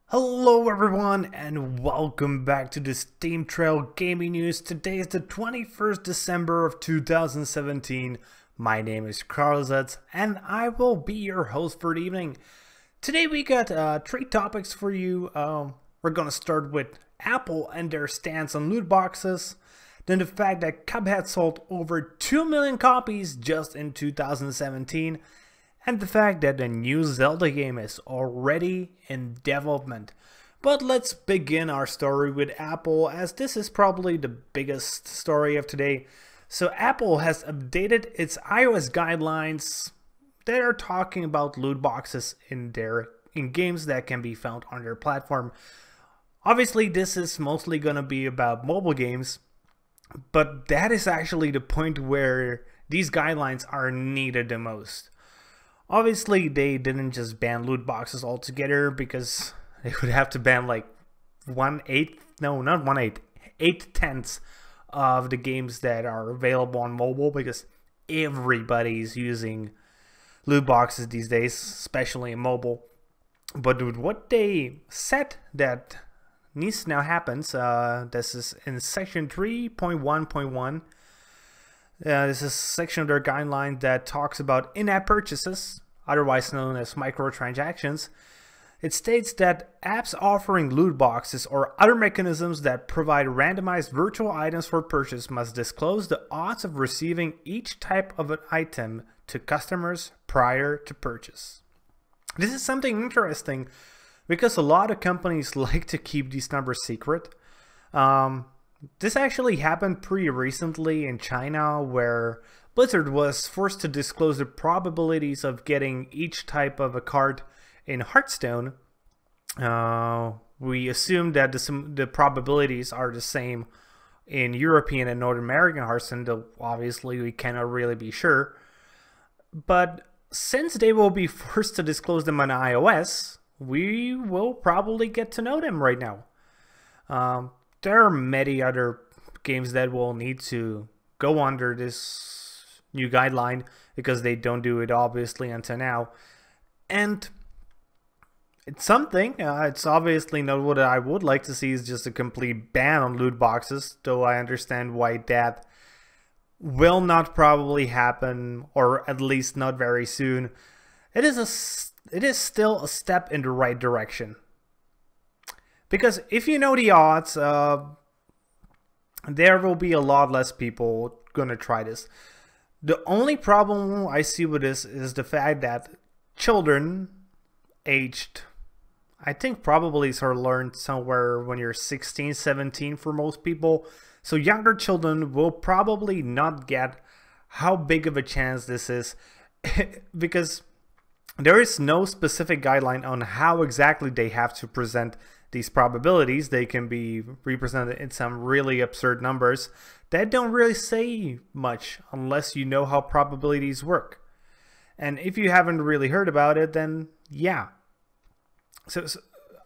Hello everyone and welcome back to the SteemTrail gaming news. Today is the 21st December of 2017. My name is Kralizec and I will be your host for the evening. Today we got 3 topics for you. We're gonna start with Apple and their stance on loot boxes. Then the fact that Cuphead sold over 2 million copies just in 2017. And the fact that the new Zelda game is already in development. But let's begin our story with Apple, as this is probably the biggest story of today. So Apple has updated its iOS guidelines. They are talking about loot boxes in games that can be found on their platform. Obviously this is mostly gonna be about mobile games, but that is actually the point where these guidelines are needed the most. Obviously, they didn't just ban loot boxes altogether, because they would have to ban like 8/10 of the games that are available on mobile, because everybody's using loot boxes these days, especially in mobile. But with what they said that needs to now happen, this is in section 3.1.1. This is a section of their guideline that talks about in-app purchases, otherwise known as microtransactions. It states that apps offering loot boxes or other mechanisms that provide randomized virtual items for purchase must disclose the odds of receiving each type of an item to customers prior to purchase. This is something interesting because a lot of companies like to keep these numbers secret. This actually happened pretty recently in China, where Blizzard was forced to disclose the probabilities of getting each type of a card in Hearthstone. We assume that the probabilities are the same in European and North American Hearthstone, though obviously we cannot really be sure. But since they will be forced to disclose them on iOS, we will probably get to know them right now. There are many other games that will need to go under this new guideline, because they don't do it obviously until now. And it's something, it's obviously not what I would like to see, is just a complete ban on loot boxes, though I understand why that will not probably happen, or at least not very soon. It is still a step in the right direction. Because if you know the odds, there will be a lot less people gonna try this. The only problem I see with this is the fact that children aged, I think probably sort of learned somewhere when you're 16, 17 for most people. So younger children will probably not get how big of a chance this is because there is no specific guideline on how exactly they have to present these probabilities. They can be represented in some really absurd numbers that don't really say much unless you know how probabilities work. And if you haven't really heard about it, then yeah. So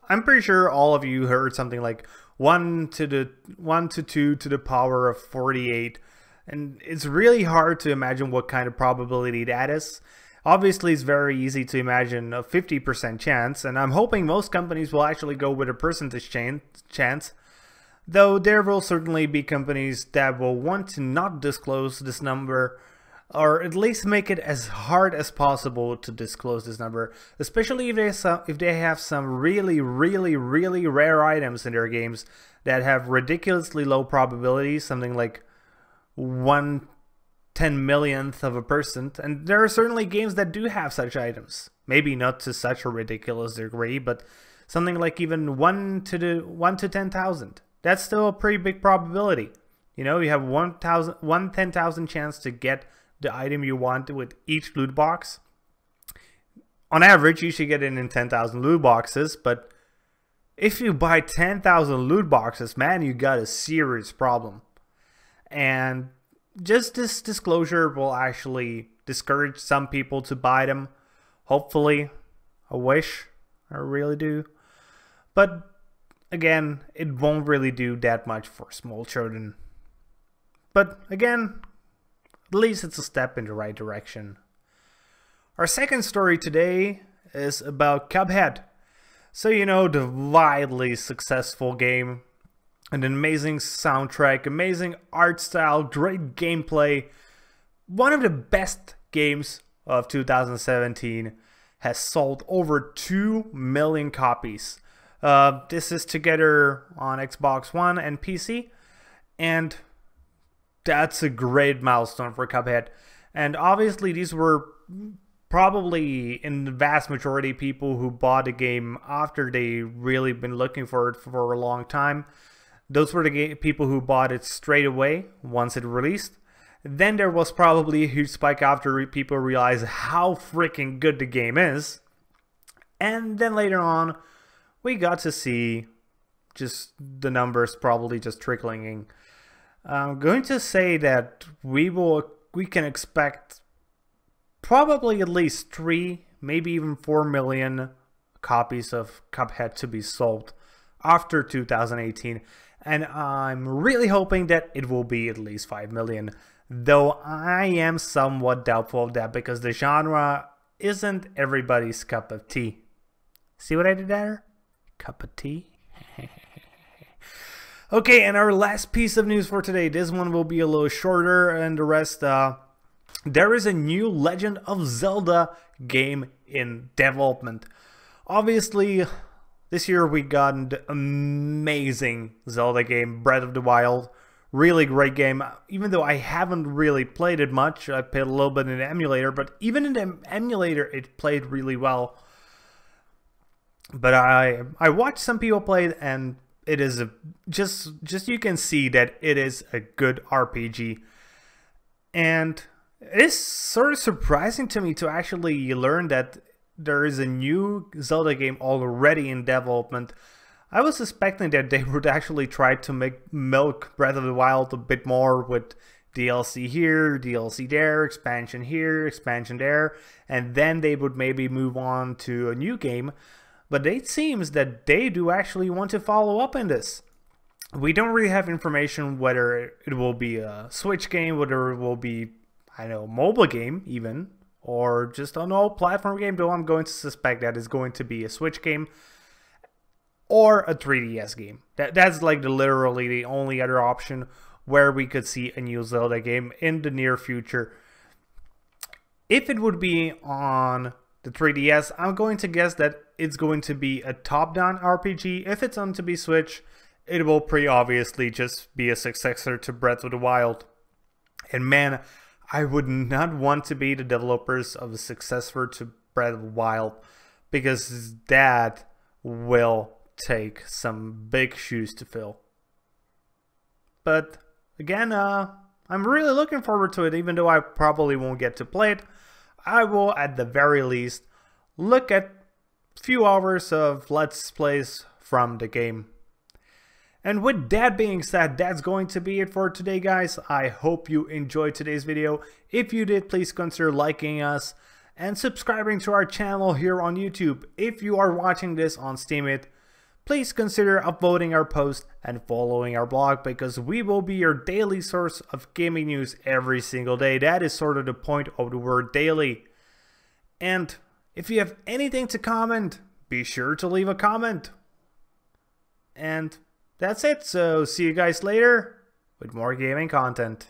I'm pretty sure all of you heard something like 1 to 2 to the power of 48. And it's really hard to imagine what kind of probability that is. Obviously, it's very easy to imagine a 50% chance, and I'm hoping most companies will actually go with a percentage chance, though there will certainly be companies that will want to not disclose this number, or at least make it as hard as possible to disclose this number, especially if they have some really rare items in their games that have ridiculously low probabilities, something like 1/10,000,000th of a percent, and there are certainly games that do have such items. Maybe not to such a ridiculous degree, but something like even 1 to 10,000. That's still a pretty big probability. You know, you have 1/10,000 chance to get the item you want with each loot box. On average, you should get it in 10,000 loot boxes, but if you buy 10,000 loot boxes, man, you got a serious problem. And just this disclosure will actually discourage some people to buy them. Hopefully. I wish. I really do. But again, it won't really do that much for small children. But again, At least it's a step in the right direction. Our second story today is about Cuphead. So you know, the widely successful game, an amazing soundtrack, amazing art style, great gameplay, one of the best games of 2017, has sold over 2 million copies. This is together on Xbox One and PC, and that's a great milestone for Cuphead. And obviously these were probably in the vast majority people who bought the game after they really been looking for it for a long time. Those were the people who bought it straight away once it released. Then there was probably a huge spike after people realized how freaking good the game is. And then later on, we got to see just the numbers probably just trickling in. I'm going to say that we can expect probably at least 3, maybe even 4 million copies of Cuphead to be sold after 2018. And I'm really hoping that it will be at least 5 million. Though I am somewhat doubtful of that because the genre isn't everybody's cup of tea. See what I did there? Cup of tea? Okay, and our last piece of news for today. This one will be a little shorter and the rest, there is a new Legend of Zelda game in development. Obviously, this year we got an amazing Zelda game, Breath of the Wild. Really great game, even though I haven't really played it much. I played a little bit in the emulator, but even in the emulator it played really well. But I watched some people play it, and it is just you can see that it is a good RPG. And it is sort of surprising to me to actually learn that there is a new Zelda game already in development. I was suspecting that they would actually try to milk Breath of the Wild a bit more with DLC here, DLC there, expansion here, expansion there, and then they would maybe move on to a new game. But it seems that they do actually want to follow up in this. We don't really have information whether it will be a Switch game, whether it will be, I don't know, a mobile game even, or just an old platform game, though I'm going to suspect that it's going to be a Switch game or a 3DS game. That's like literally the only other option where we could see a new Zelda game in the near future. If it would be on the 3DS, I'm going to guess that it's going to be a top-down RPG. If it's on to be Switch, it will pretty obviously just be a successor to Breath of the Wild. And man, I would not want to be the developers of a successor to Breath of the Wild, because that will take some big shoes to fill. But again, I'm really looking forward to it, even though I probably won't get to play it. I will, at the very least, look at a few hours of Let's Plays from the game. And with that being said, that's going to be it for today, guys. I hope you enjoyed today's video. If you did, please consider liking us and subscribing to our channel here on YouTube. If you are watching this on Steemit, please consider upvoting our post and following our blog, because we will be your daily source of gaming news every single day. That is sort of the point of the word daily. And if you have anything to comment, be sure to leave a comment. And that's it. So see you guys later with more gaming content.